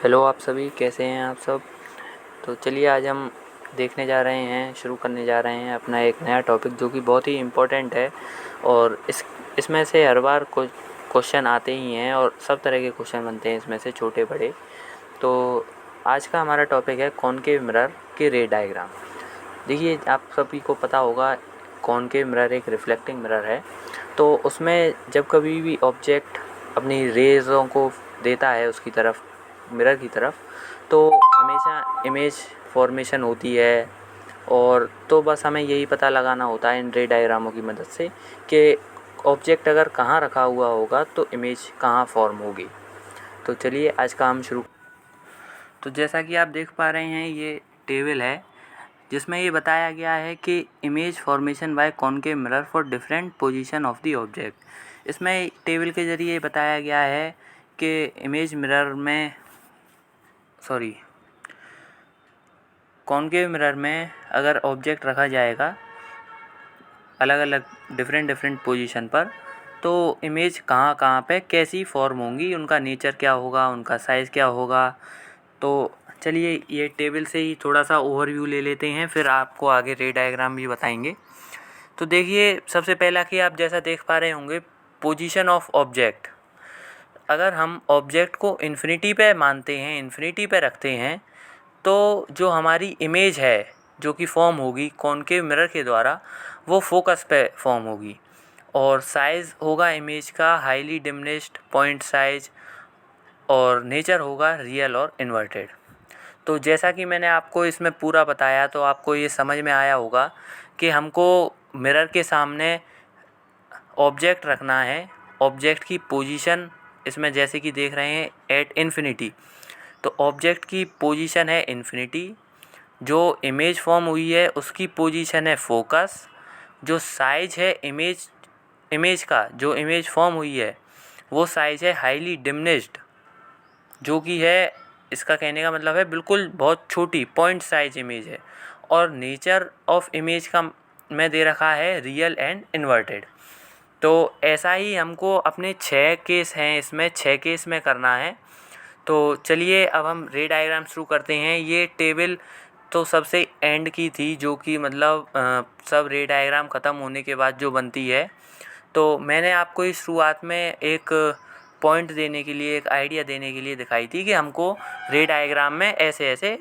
Hello आप सभी, कैसे हैं आप सब। तो चलिए आज हम शुरू करने जा रहे हैं अपना एक नया टॉपिक जो कि बहुत ही इम्पोर्टेंट है। और इसमें से हर बार कुछ क्वेश्चन आते ही हैं और सब तरह के क्वेश्चन बनते हैं इसमें से, छोटे बड़े। तो आज का हमारा टॉपिक है कॉनकेव मिरर के रे डायग्राम। देखिए, आप सभी को पता होगा कॉनकेव मिरर एक रिफ्लेक्टिंग मिरर है। तो उसमें जब कभी भी ऑब्जेक्ट अपनी रेज़ों को देता है उसकी तरफ, मिरर की तरफ, तो हमेशा इमेज फॉर्मेशन होती है। और तो बस हमें यही पता लगाना होता है इन रे डायग्रामों की मदद से कि ऑब्जेक्ट अगर कहाँ रखा हुआ होगा तो इमेज कहाँ फॉर्म होगी। तो चलिए आज का हम शुरू। तो जैसा कि आप देख पा रहे हैं, ये टेबल है जिसमें ये बताया गया है कि image formation by concave mirror for different position of the object. इसमें टेबल के ज़रिए बताया गया है कि इमेज मिरर में कॉनकेव मिरर में अगर ऑब्जेक्ट रखा जाएगा अलग अलग डिफरेंट पोजीशन पर, तो इमेज कहाँ कहाँ पे कैसी फॉर्म होंगी, उनका नेचर क्या होगा, उनका साइज़ क्या होगा। तो चलिए ये टेबल से ही थोड़ा सा ओवरव्यू ले लेते हैं, फिर आपको आगे रे डायग्राम भी बताएंगे। तो देखिए, सबसे पहला कि आप जैसा देख पा रहे होंगे, पोजीशन ऑफ ऑब्जेक्ट। अगर हम ऑब्जेक्ट को इन्फिनिटी पे मानते हैं, इन्फिनिटी पे रखते हैं, तो जो हमारी इमेज है जो कि फॉर्म होगी कॉनकेव मिरर के द्वारा, वो फोकस पे फॉर्म होगी। और साइज़ होगा इमेज का हाईली डिमिनिश्ड पॉइंट साइज, और नेचर होगा रियल और इन्वर्टेड। तो जैसा कि मैंने आपको इसमें पूरा बताया, तो आपको ये समझ में आया होगा कि हमको मिरर के सामने ऑब्जेक्ट रखना है। ऑब्जेक्ट की पोजीशन इसमें जैसे कि देख रहे हैं एट इन्फिनिटी, तो ऑब्जेक्ट की पोजीशन है इन्फिनिटी। जो इमेज फॉर्म हुई है उसकी पोजीशन है फोकस। जो साइज है इमेज का, जो इमेज फॉर्म हुई है वो साइज है हाईली डिमिनिश्ड, जो कि है, इसका कहने का मतलब है बिल्कुल बहुत छोटी पॉइंट साइज इमेज है। और नेचर ऑफ इमेज का में दे रखा है रियल एंड इन्वर्टेड। तो ऐसा ही हमको अपने 6 केस हैं, इसमें 6 केस में करना है। तो चलिए अब हम रे डायग्राम शुरू करते हैं। ये टेबल तो सबसे एंड की थी, जो कि मतलब सब रे डायग्राम ख़त्म होने के बाद जो बनती है। तो मैंने आपको इस शुरुआत में एक पॉइंट देने के लिए, एक आइडिया देने के लिए दिखाई थी कि हमको रे डायग्राम में ऐसे ऐसे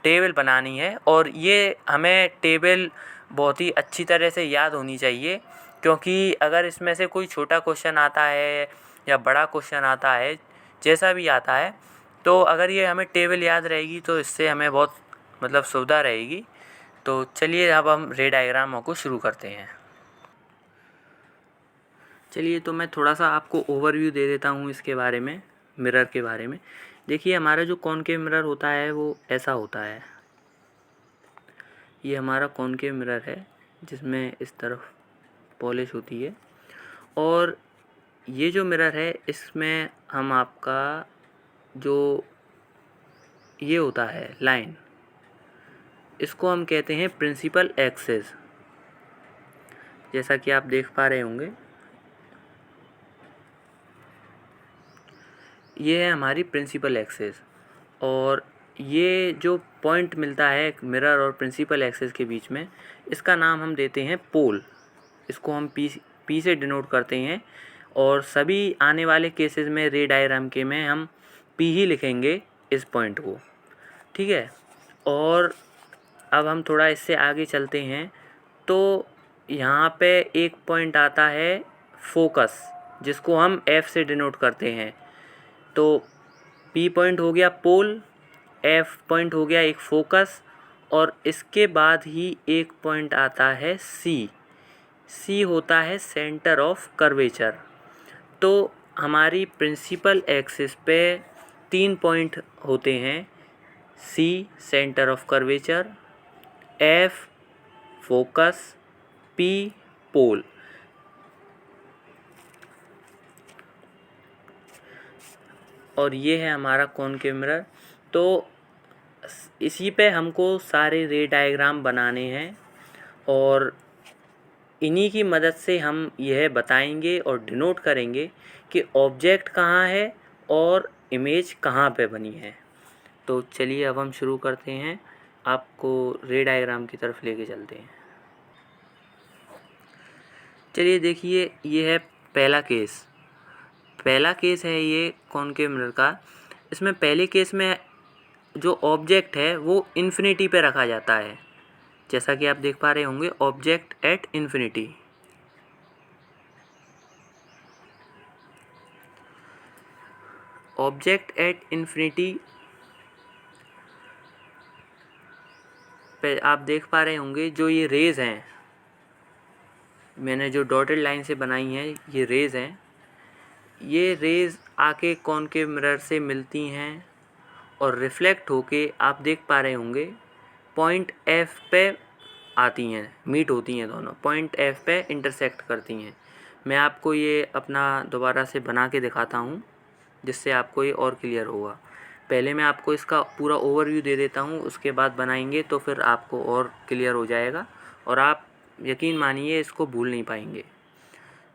टेबल बनानी है। और ये हमें टेबल बहुत ही अच्छी तरह से याद होनी चाहिए, क्योंकि अगर इसमें से कोई छोटा क्वेश्चन आता है या बड़ा क्वेश्चन आता है, जैसा भी आता है, तो अगर ये हमें टेबल याद रहेगी तो इससे हमें बहुत मतलब सुविधा रहेगी। तो चलिए अब हम रे डायग्रामों को शुरू करते हैं। चलिए तो मैं थोड़ा सा आपको ओवरव्यू दे देता हूँ इसके बारे में, मिरर के बारे में। देखिए, हमारा जो कॉनकेव मिरर होता है वो ऐसा होता है। ये हमारा कॉनकेव मिरर है जिसमें इस तरफ पॉलिश होती है। और ये जो मिरर है इसमें हम आपका जो ये होता है लाइन, इसको हम कहते हैं प्रिंसिपल एक्सिस। जैसा कि आप देख पा रहे होंगे, ये है हमारी प्रिंसिपल एक्सिस। और ये जो पॉइंट मिलता है मिरर और प्रिंसिपल एक्सिस के बीच में, इसका नाम हम देते हैं पोल। इसको हम पी से डिनोट करते हैं। और सभी आने वाले केसेस में रे डायग्राम के में हम पी ही लिखेंगे इस पॉइंट को, ठीक है। और अब हम थोड़ा इससे आगे चलते हैं, तो यहाँ पे एक पॉइंट आता है फोकस, जिसको हम एफ से डिनोट करते हैं। तो पी पॉइंट हो गया पोल, एफ पॉइंट हो गया एक फोकस, और इसके बाद ही एक पॉइंट आता है सी। सी होता है सेंटर ऑफ कर्वेचर। तो हमारी प्रिंसिपल एक्सिस पे 3 पॉइंट होते हैं, C centre of curvature, F focus, P pole. और ये है हमारा कॉनकेव मिरर। तो इसी पे हमको सारे रे डायग्राम बनाने हैं, और इन्हीं की मदद से हम यह बताएंगे और डिनोट करेंगे कि ऑब्जेक्ट कहाँ है और इमेज कहाँ पे बनी है। तो चलिए अब हम शुरू करते हैं, आपको रे डायग्राम की तरफ लेके चलते हैं। चलिए देखिए, ये है पहला केस। पहला केस है ये कॉनकेव मिरर का। इसमें पहले केस में जो ऑब्जेक्ट है वो इन्फिनिटी पे रखा जाता है, जैसा कि आप देख पा रहे होंगे, object at infinity. Object at infinity पे आप देख पा रहे होंगे जो ये रेज़ हैं, मैंने जो डॉटेड लाइन से बनाई हैं, ये रेज़ हैं। ये रेज़ आके कॉनकेव मिरर से मिलती हैं और रिफ्लेक्ट होके आप देख पा रहे होंगे पॉइंट एफ पे आती हैं, मीट होती हैं, दोनों पॉइंट एफ पे इंटरसेक्ट करती हैं। मैं आपको ये अपना दोबारा से बना के दिखाता हूँ, जिससे आपको ये और क्लियर होगा। पहले मैं आपको इसका पूरा ओवरव्यू दे देता हूँ, उसके बाद बनाएंगे तो फिर आपको और क्लियर हो जाएगा और आप यकीन मानिए इसको भूल नहीं पाएंगे।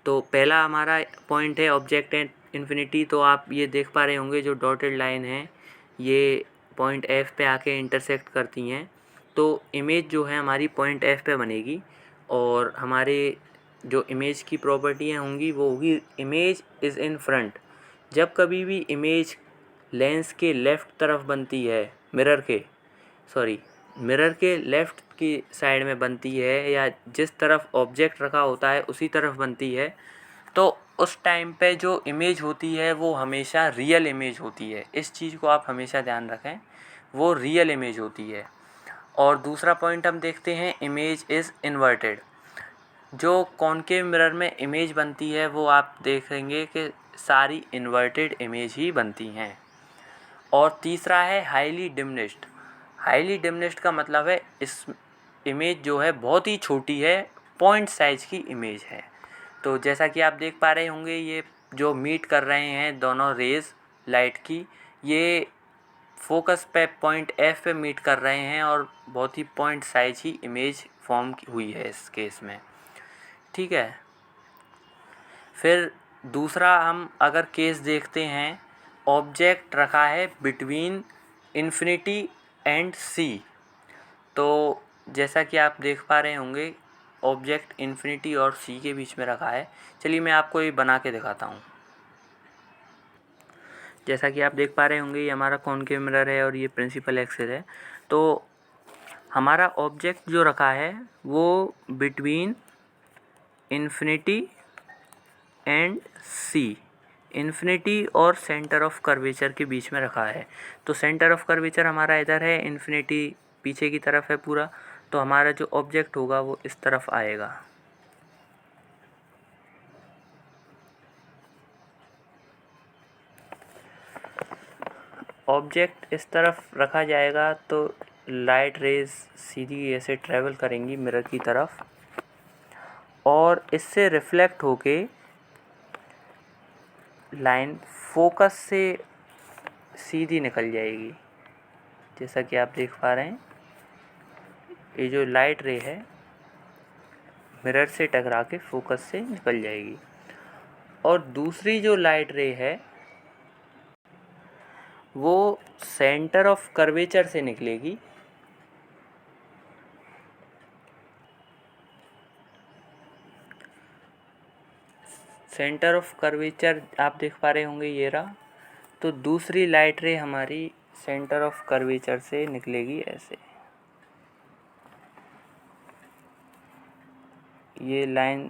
तो पहला हमारा पॉइंट है ऑब्जेक्ट एट इन्फिनिटी। तो आप ये देख पा रहे होंगे जो डॉटेड लाइन है ये पॉइंट एफ पे आके इंटरसेक्ट करती हैं। तो इमेज जो है हमारी पॉइंट एफ पे बनेगी और हमारे जो इमेज की प्रॉपर्टियाँ होंगी वो होगी इमेज इज़ इन फ्रंट। जब कभी भी इमेज लेंस के लेफ़्ट तरफ बनती है, मिरर के लेफ़्ट की साइड में बनती है या जिस तरफ ऑब्जेक्ट रखा होता है उसी तरफ बनती है, तो उस टाइम पे जो इमेज होती है वो हमेशा रियल इमेज होती है। इस चीज़ को आप हमेशा ध्यान रखें, वो रियल इमेज होती है। और दूसरा पॉइंट हम देखते हैं, इमेज इज़ इन्वर्टेड। जो कॉनकेव मिरर में इमेज बनती है वो आप देखेंगे कि सारी इन्वर्टेड इमेज ही बनती हैं। और तीसरा है हाईली डिमिनिश्ड। हाईली डिमिनिश्ड का मतलब है इस इमेज जो है बहुत ही छोटी है, पॉइंट साइज़ की इमेज है। तो जैसा कि आप देख पा रहे होंगे ये जो मीट कर रहे हैं दोनों रेज़ लाइट की, ये फोकस पे पॉइंट एफ पे मीट कर रहे हैं और बहुत ही पॉइंट साइज ही इमेज फॉर्म हुई है इस केस में। ठीक है, फिर दूसरा हम अगर केस देखते हैं, ऑब्जेक्ट रखा है बिटवीन इन्फिनिटी एंड सी। तो जैसा कि आप देख पा रहे होंगे ऑब्जेक्ट इन्फिनिटी और सी के बीच में रखा है। चलिए मैं आपको ये बना के दिखाता हूँ। जैसा कि आप देख पा रहे होंगे ये हमारा कॉनकेव मिरर है और ये प्रिंसिपल एक्सिस है। तो हमारा ऑब्जेक्ट जो रखा है वो between infinity and C, infinity और सेंटर ऑफ कर्वेचर के बीच में रखा है। तो सेंटर ऑफ कर्वेचर हमारा इधर है, इन्फिनिटी पीछे की तरफ है पूरा। तो हमारा जो ऑब्जेक्ट होगा वो इस तरफ आएगा। ऑब्जेक्ट इस तरफ रखा जाएगा तो लाइट रेज सीधी ऐसे ट्रैवल करेंगी मिरर की तरफ और इससे रिफ्लेक्ट होके लाइन फोकस से सीधी निकल जाएगी। जैसा कि आप देख पा रहे हैं ये जो लाइट रे है मिरर से टकरा के फोकस से निकल जाएगी। और दूसरी जो लाइट रे है वो सेंटर ऑफ कर्वेचर से निकलेगी। सेंटर ऑफ कर्वेचर आप देख पा रहे होंगे ये रहा। तो दूसरी लाइट रे हमारी सेंटर ऑफ कर्वेचर से निकलेगी ऐसे। ये लाइन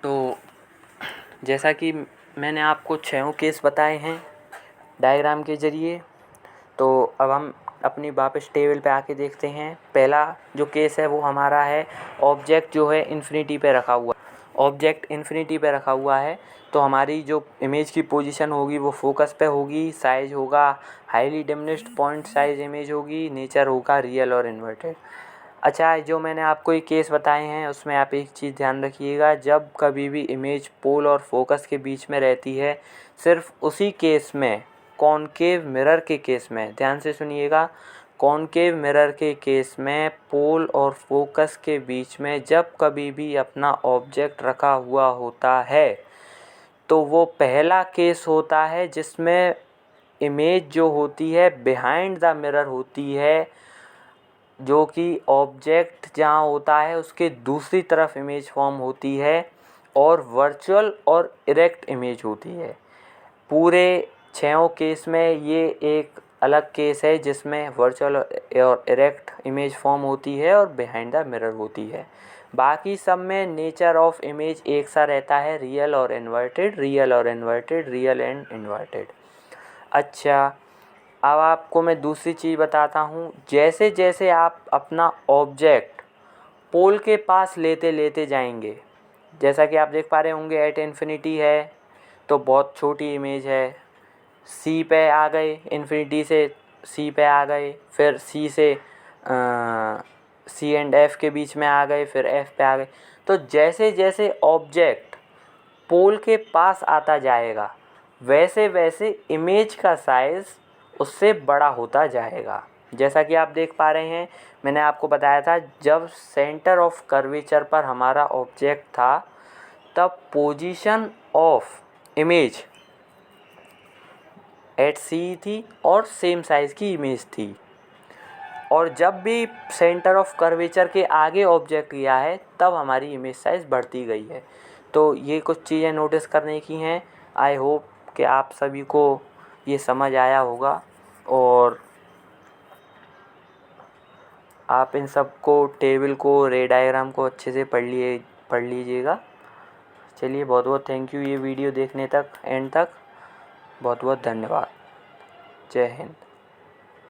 तो जैसा कि मैंने आपको 6 केस बताए हैं डायग्राम के ज़रिए, तो अब हम अपनी वापस टेबल पे आके देखते हैं। पहला जो केस है वो हमारा है ऑब्जेक्ट जो है इन्फिनिटी पे रखा हुआ। ऑब्जेक्ट इन्फिनिटी पे रखा हुआ है तो हमारी जो इमेज की पोजीशन होगी वो फोकस पे होगी, साइज़ होगा highly diminished point size image होगी, नेचर होगा रियल और इन्वर्टेड। अच्छा, जो मैंने आपको ये केस बताए हैं उसमें आप एक चीज़ ध्यान रखिएगा, जब कभी भी इमेज पोल और फोकस के बीच में रहती है, सिर्फ उसी केस में, कॉनकेव मिरर के केस में, ध्यान से सुनिएगा, कॉनकेव मिरर के केस में पोल और फोकस के बीच में जब कभी भी अपना ऑब्जेक्ट रखा हुआ होता है तो वो पहला केस होता है जिसमें इमेज जो होती है बिहाइंड द मिरर होती है, जो कि ऑब्जेक्ट जहाँ होता है उसके दूसरी तरफ इमेज फॉर्म होती है और वर्चुअल और इरेक्ट इमेज होती है। पूरे 6 केस में ये एक अलग केस है जिसमें वर्चुअल और इरेक्ट इमेज फॉर्म होती है और बिहाइंड द मिरर होती है। बाकी सब में नेचर ऑफ इमेज एक सा रहता है, रियल और इन्वर्टेड, रियल और इन्वर्टेड, रियल एंड इन्वर्टेड। अच्छा, अब आपको मैं दूसरी चीज़ बताता हूँ। जैसे जैसे आप अपना ऑब्जेक्ट पोल के पास लेते लेते जाएंगे, जैसा कि आप देख पा रहे होंगे एट इन्फिनिटी है तो बहुत छोटी इमेज है, सी पे आ गए, इन्फिनिटी से सी पे आ गए, फिर सी से सी एंड एफ के बीच में आ गए, फिर एफ पे आ गए। तो जैसे जैसे ऑब्जेक्ट पोल के पास आता जाएगा वैसे वैसे इमेज का साइज़ उससे बड़ा होता जाएगा। जैसा कि आप देख पा रहे हैं, मैंने आपको बताया था जब सेंटर ऑफ कर्वेचर पर हमारा ऑब्जेक्ट था तब पोजीशन ऑफ इमेज एट सी थी और सेम साइज़ की इमेज थी, और जब भी सेंटर ऑफ कर्वेचर के आगे ऑब्जेक्ट गया है तब हमारी इमेज साइज़ बढ़ती गई है। तो ये कुछ चीज़ें नोटिस करने की हैं। आई होप कि आप सभी को ये समझ आया होगा और आप इन सब को, टेबल को, रे डायग्राम को अच्छे से पढ़ लीजिएगा। चलिए, बहुत बहुत थैंक यू ये वीडियो देखने तक, एंड तक बहुत बहुत धन्यवाद। जय हिंद।